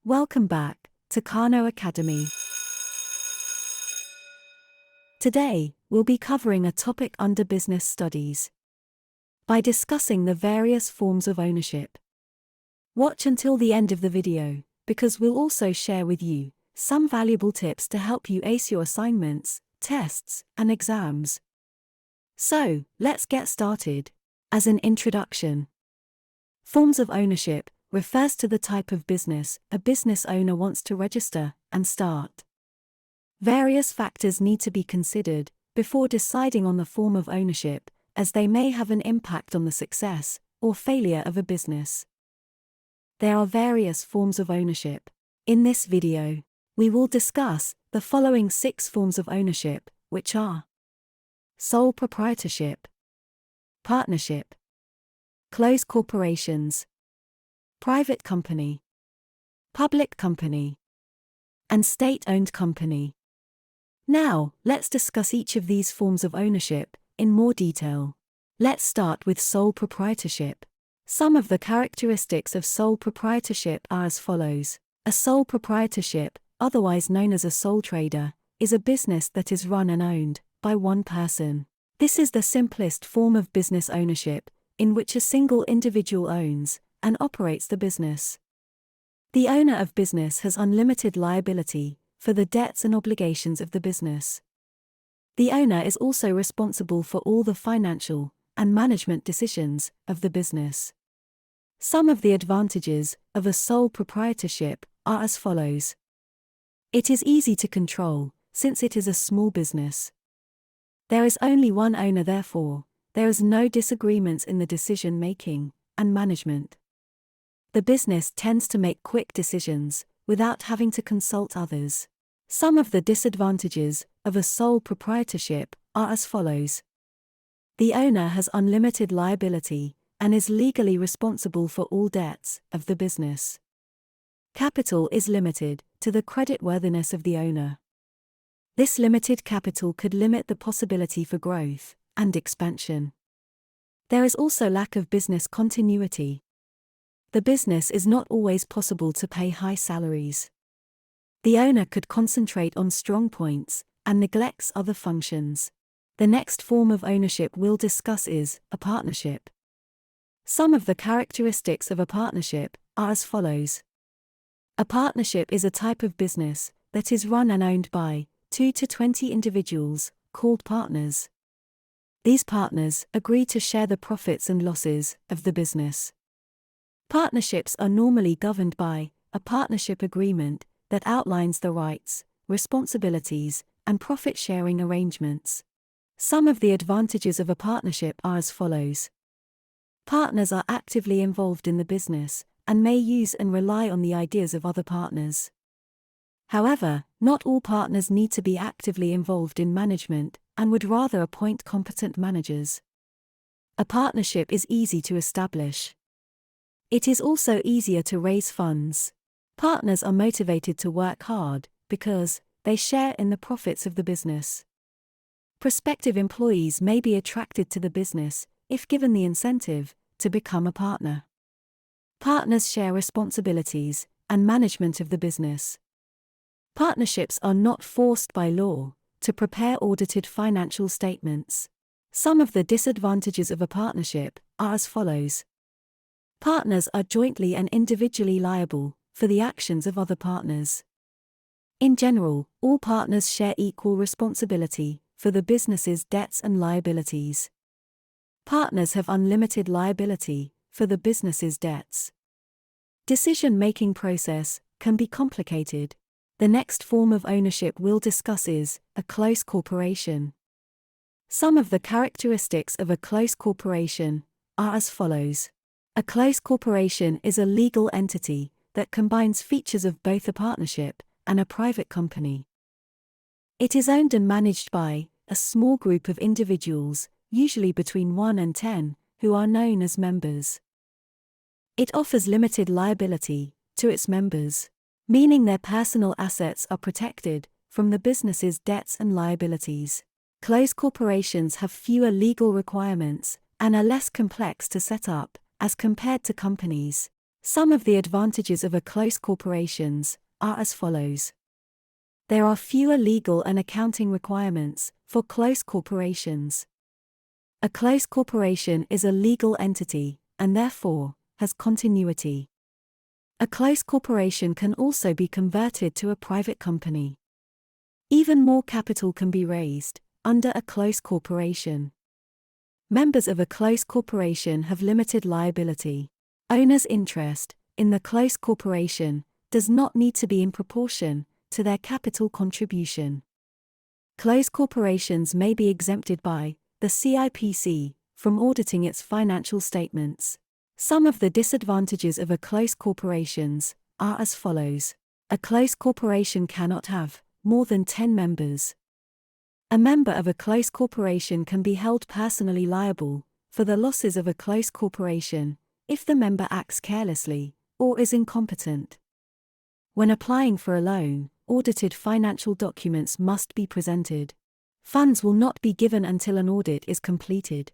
Welcome back to Kano Academy. Today, we'll be covering a topic under business studies by discussing the various forms of ownership. Watch until the end of the video, because we'll also share with you some valuable tips to help you ace your assignments, tests, and exams. So, let's get started. As an introduction, forms of ownership refers to the type of business a business owner wants to register and start. Various factors need to be considered before deciding on the form of ownership, as they may have an impact on the success or failure of a business. There are various forms of ownership. In this video, we will discuss the following 6 forms of ownership, which are sole proprietorship, partnership, closed corporations, private company, public company, and state-owned company. Now, let's discuss each of these forms of ownership in more detail. Let's start with sole proprietorship. Some of the characteristics of sole proprietorship are as follows. A sole proprietorship, otherwise known as a sole trader, is a business that is run and owned by one person. This is the simplest form of business ownership, in which a single individual owns and operates the business. The owner of business has unlimited liability for the debts and obligations of the business. The owner is also responsible for all the financial and management decisions of the business. Some of the advantages of a sole proprietorship are as follows. It is easy to control, since it is a small business. There is only one owner, therefore, there is no disagreements in the decision-making and management. The business tends to make quick decisions without having to consult others. Some of the disadvantages of a sole proprietorship are as follows. The owner has unlimited liability and is legally responsible for all debts of the business. Capital is limited to the creditworthiness of the owner. This limited capital could limit the possibility for growth and expansion. There is also lack of business continuity. The business is not always possible to pay high salaries. The owner could concentrate on strong points and neglects other functions. The next form of ownership we'll discuss is a partnership. Some of the characteristics of a partnership are as follows. A partnership is a type of business that is run and owned by 2 to 20 individuals, called partners. These partners agree to share the profits and losses of the business. Partnerships are normally governed by a partnership agreement that outlines the rights, responsibilities, and profit-sharing arrangements. Some of the advantages of a partnership are as follows. Partners are actively involved in the business and may use and rely on the ideas of other partners. However, not all partners need to be actively involved in management and would rather appoint competent managers. A partnership is easy to establish. It is also easier to raise funds. Partners are motivated to work hard because they share in the profits of the business. Prospective employees may be attracted to the business if given the incentive to become a partner. Partners share responsibilities and management of the business. Partnerships are not forced by law to prepare audited financial statements. Some of the disadvantages of a partnership are as follows. Partners are jointly and individually liable for the actions of other partners. In general, all partners share equal responsibility for the business's debts and liabilities. Partners have unlimited liability for the business's debts. Decision-making process can be complicated. The next form of ownership we'll discuss is a close corporation. Some of the characteristics of a close corporation are as follows. A close corporation is a legal entity that combines features of both a partnership and a private company. It is owned and managed by a small group of individuals, usually between 1 and 10, who are known as members. It offers limited liability to its members, meaning their personal assets are protected from the business's debts and liabilities. Closed corporations have fewer legal requirements and are less complex to set up as compared to companies. Some of the advantages of a close corporations are as follows. There are fewer legal and accounting requirements for close corporations. A close corporation is a legal entity, and therefore, has continuity. A close corporation can also be converted to a private company. Even more capital can be raised under a close corporation. Members of a close corporation have limited liability. Owners' interest in the close corporation does not need to be in proportion to their capital contribution. Close corporations may be exempted by the CIPC from auditing its financial statements. Some of the disadvantages of a close corporations are as follows. A close corporation cannot have more than 10 members. A member of a close corporation can be held personally liable for the losses of a close corporation if the member acts carelessly or is incompetent. When applying for a loan, audited financial documents must be presented. Funds will not be given until an audit is completed.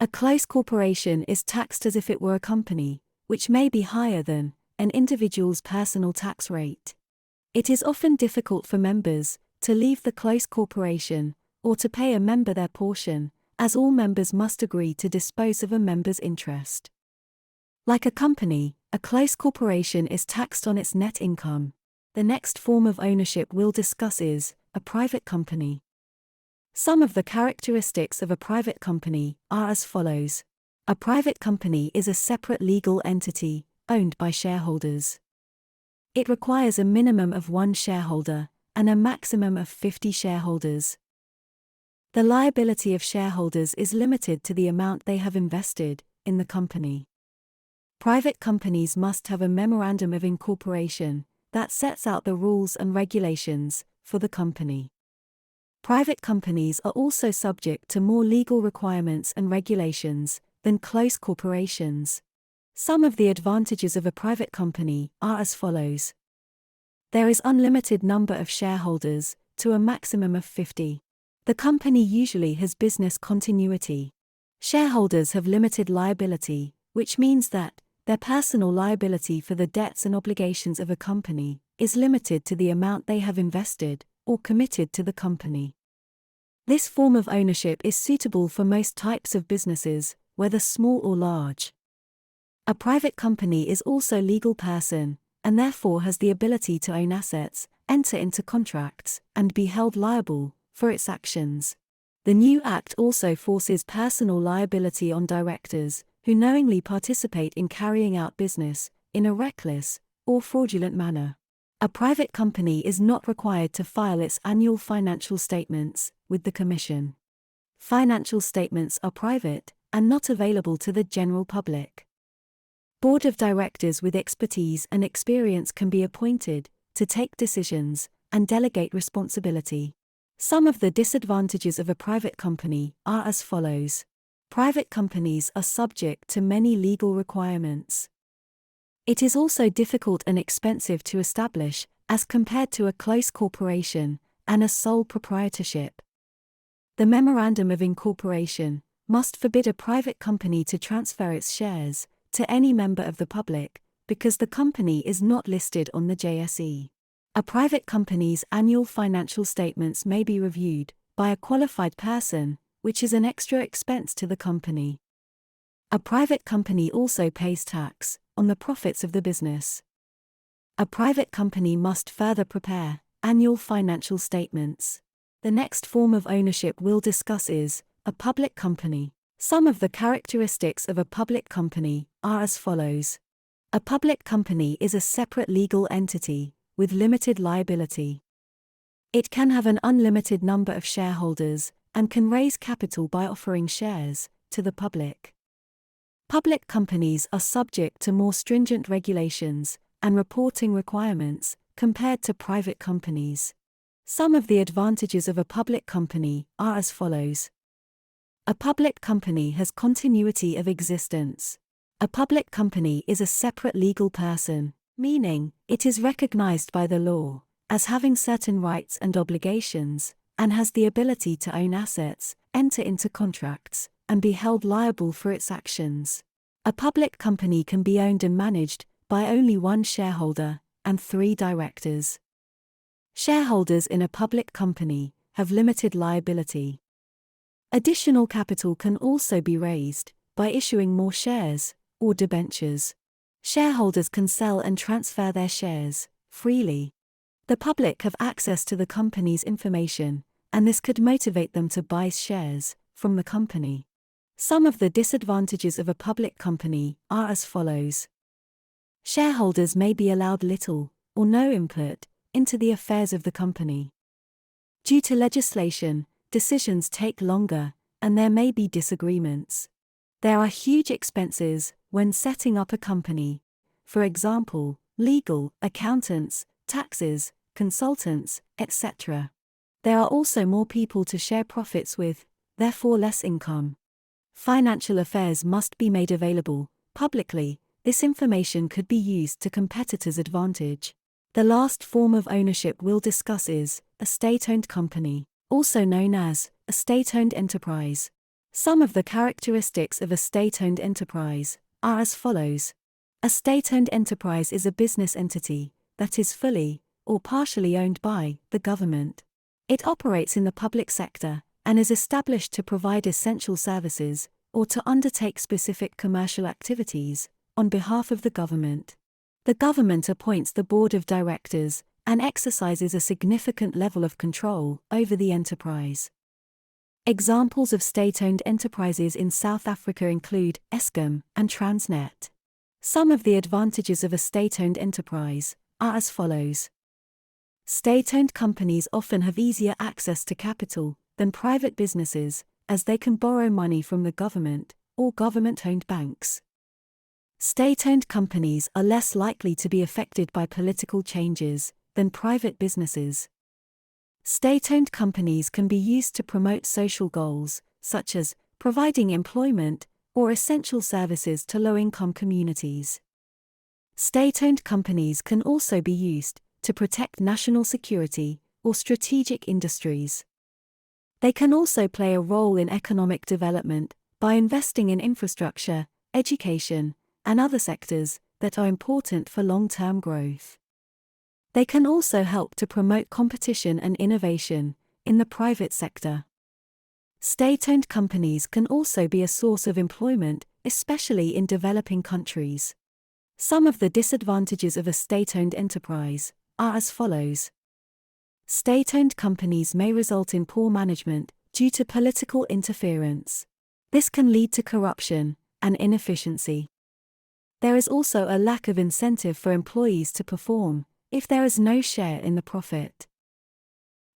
A close corporation is taxed as if it were a company, which may be higher than an individual's personal tax rate. It is often difficult for members to leave the close corporation or to pay a member their portion, as all members must agree to dispose of a member's interest. Like a company, a close corporation is taxed on its net income. The next form of ownership we'll discuss is a private company. Some of the characteristics of a private company are as follows. A private company is a separate legal entity, owned by shareholders. It requires a minimum of 1 shareholder and a maximum of 50 shareholders. The liability of shareholders is limited to the amount they have invested in the company. Private companies must have a memorandum of incorporation that sets out the rules and regulations for the company. Private companies are also subject to more legal requirements and regulations than close corporations. Some of the advantages of a private company are as follows. There is unlimited number of shareholders, to a maximum of 50. The company usually has business continuity. Shareholders have limited liability, which means that their personal liability for the debts and obligations of a company is limited to the amount they have invested or committed to the company. This form of ownership is suitable for most types of businesses, whether small or large. A private company is also a legal person, and therefore has the ability to own assets, enter into contracts, and be held liable for its actions. The new Act also forces personal liability on directors who knowingly participate in carrying out business in a reckless or fraudulent manner. A private company is not required to file its annual financial statements with the Commission. Financial statements are private and not available to the general public. Board of directors with expertise and experience can be appointed to take decisions and delegate responsibility. Some of the disadvantages of a private company are as follows. Private companies are subject to many legal requirements. It is also difficult and expensive to establish, as compared to a close corporation and a sole proprietorship. The Memorandum of Incorporation must forbid a private company to transfer its shares to any member of the public, because the company is not listed on the JSE. A private company's annual financial statements may be reviewed by a qualified person, which is an extra expense to the company. A private company also pays tax on the profits of the business. A private company must further prepare annual financial statements. The next form of ownership we'll discuss is a public company. Some of the characteristics of a public company are as follows. A public company is a separate legal entity with limited liability. It can have an unlimited number of shareholders and can raise capital by offering shares to the public. Public companies are subject to more stringent regulations and reporting requirements compared to private companies. Some of the advantages of a public company are as follows. A public company has continuity of existence. A public company is a separate legal person, meaning it is recognized by the law as having certain rights and obligations, and has the ability to own assets, enter into contracts, and be held liable for its actions. A public company can be owned and managed by only one shareholder and 3 directors. Shareholders in a public company have limited liability. Additional capital can also be raised by issuing more shares or debentures. Shareholders can sell and transfer their shares freely. The public have access to the company's information, and this could motivate them to buy shares from the company. Some of the disadvantages of a public company are as follows. Shareholders may be allowed little or no input into the affairs of the company. Due to legislation, decisions take longer, and there may be disagreements. There are huge expenses when setting up a company. For example, legal, accountants, taxes, consultants, etc. There are also more people to share profits with, therefore less income. Financial affairs must be made available publicly. This information could be used to competitors' advantage. The last form of ownership we'll discuss is a state-owned company, also known as a state-owned enterprise. Some of the characteristics of a state-owned enterprise are as follows. A state-owned enterprise is a business entity that is fully or partially owned by the government. It operates in the public sector and is established to provide essential services or to undertake specific commercial activities on behalf of the government. The government appoints the board of directors and exercises a significant level of control over the enterprise. Examples of state-owned enterprises in South Africa include Eskom and Transnet. Some of the advantages of a state-owned enterprise are as follows. State-owned companies often have easier access to capital than private businesses, as they can borrow money from the government or government-owned banks. State-owned companies are less likely to be affected by political changes than private businesses. State-owned companies can be used to promote social goals, such as providing employment or essential services to low-income communities. State-owned companies can also be used to protect national security or strategic industries. They can also play a role in economic development by investing in infrastructure, education, and other sectors that are important for long-term growth. They can also help to promote competition and innovation in the private sector. State-owned companies can also be a source of employment, especially in developing countries. Some of the disadvantages of a state-owned enterprise are as follows. State-owned companies may result in poor management due to political interference. This can lead to corruption and inefficiency. There is also a lack of incentive for employees to perform if there is no share in the profit.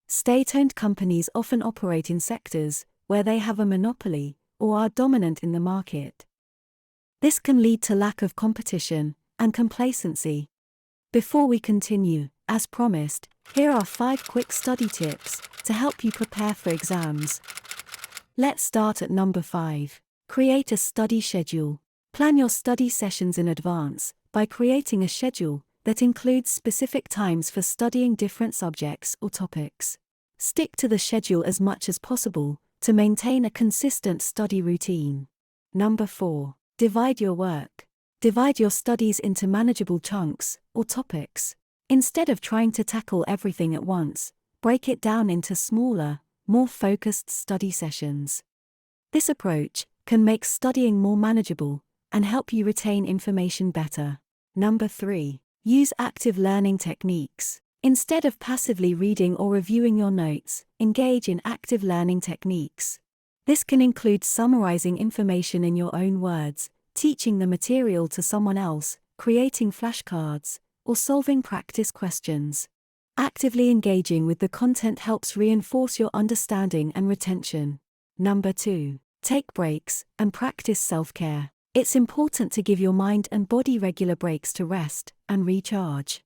State-owned companies often operate in sectors where they have a monopoly or are dominant in the market. This can lead to lack of competition and complacency. Before we continue, as promised, here are 5 quick study tips to help you prepare for exams. Let's start at number 5. Create a study schedule. Plan your study sessions in advance by creating a schedule that includes specific times for studying different subjects or topics. Stick to the schedule as much as possible to maintain a consistent study routine. Number 4. Divide your work. Divide your studies into manageable chunks or topics. Instead of trying to tackle everything at once, break it down into smaller, more focused study sessions. This approach can make studying more manageable and help you retain information better. Number 3. Use active learning techniques. Instead of passively reading or reviewing your notes, engage in active learning techniques. This can include summarizing information in your own words, teaching the material to someone else, creating flashcards, or solving practice questions. Actively engaging with the content helps reinforce your understanding and retention. Number 2. Take breaks and practice self-care. It's important to give your mind and body regular breaks to rest and recharge.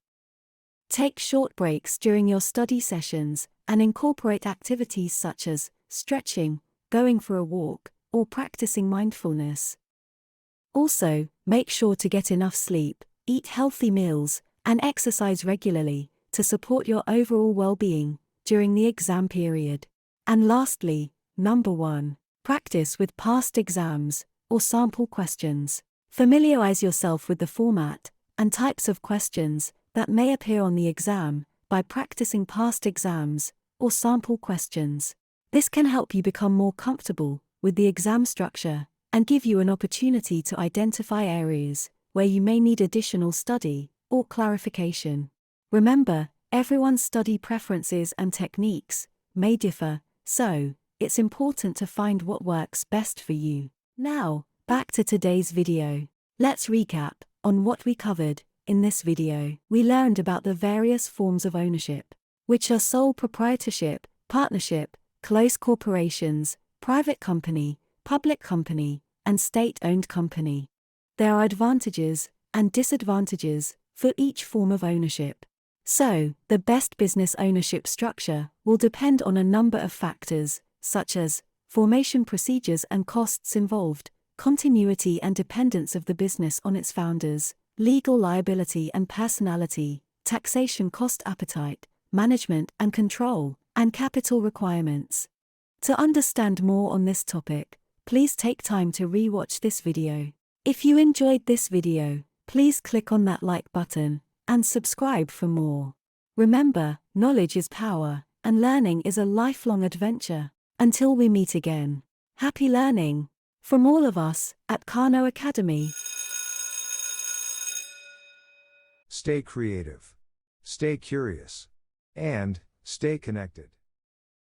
Take short breaks during your study sessions and incorporate activities such as stretching, going for a walk, or practicing mindfulness. Also, make sure to get enough sleep, eat healthy meals, and exercise regularly to support your overall well-being during the exam period. And lastly, number 1, practice with past exams or sample questions. Familiarize yourself with the format and types of questions that may appear on the exam by practicing past exams or sample questions. This can help you become more comfortable with the exam structure and give you an opportunity to identify areas where you may need additional study or clarification. Remember, everyone's study preferences and techniques may differ, so it's important to find what works best for you. Now, back to today's video. Let's recap on what we covered in this video. We learned about the various forms of ownership, which are sole proprietorship, partnership, close corporations, private company, public company, and state-owned company. There are advantages and disadvantages for each form of ownership. So, the best business ownership structure will depend on a number of factors, such as formation procedures and costs involved, continuity and dependence of the business on its founders, legal liability and personality, taxation cost appetite, management and control, and capital requirements. To understand more on this topic, please take time to re-watch this video. If you enjoyed this video, please click on that like button and subscribe for more. Remember, knowledge is power, and learning is a lifelong adventure. Until we meet again, happy learning! From all of us at Kano Academy. Stay creative, stay curious, and stay connected.